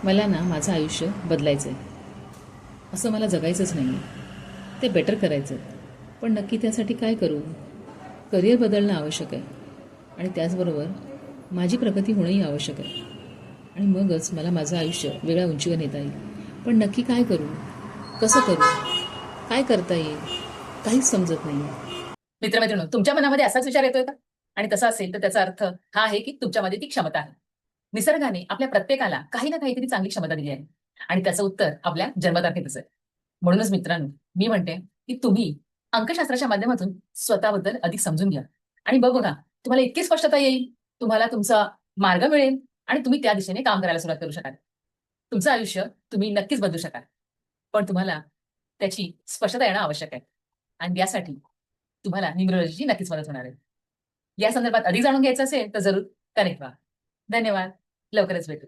मला ना माझं आयुष्य बदलायचं आहे. असं मला जगायचंच नाही आहे. ते बेटर करायचं आहे. पण नक्की त्यासाठी काय करू? करिअर बदलणं आवश्यक आहे आणि त्याचबरोबर माझी प्रगती होणंही आवश्यक आहे. आणि मगच मला माझं आयुष्य वेगळ्या उंचीवर नेता येईल. पण नक्की काय करू? कसं करू? काय करता येईल? काहीच समजत नाही आहे. मित्रमैत्रिणी, तुमच्या मनामध्ये असाच विचार येतोय का? आणि तसा असेल तर त्याचा अर्थ हा आहे की तुमच्यामध्ये ती क्षमता आहे. निसर्गाने आपल्या प्रत्येकाला काही ना काहीतरी चांगली क्षमता दिली आहे आणि त्याचं उत्तर आपल्या जन्मतारखेतच आहे. म्हणूनच मित्रांनो, मी म्हणते की तुम्ही अंकशास्त्राच्या माध्यमातून स्वतःबद्दल अधिक समजून घ्या आणि बघा, तुम्हाला इतकी स्पष्टता येईल, तुम्हाला तुमचा मार्ग मिळेल आणि तुम्ही त्या दिशेने काम करायला सुरुवात करू शकाल. तुमचं आयुष्य तुम्ही नक्कीच बदलू शकाल. पण तुम्हाला त्याची स्पष्टता येणं आवश्यक आहे आणि यासाठी तुम्हाला न्यूमरोलॉजीची नक्कीच मदत होणार आहे. या संदर्भात अधिक जाणून घ्यायचं असेल तर जरूर कनेक्ट व्हा. धन्यवाद. लवकरच भेटू.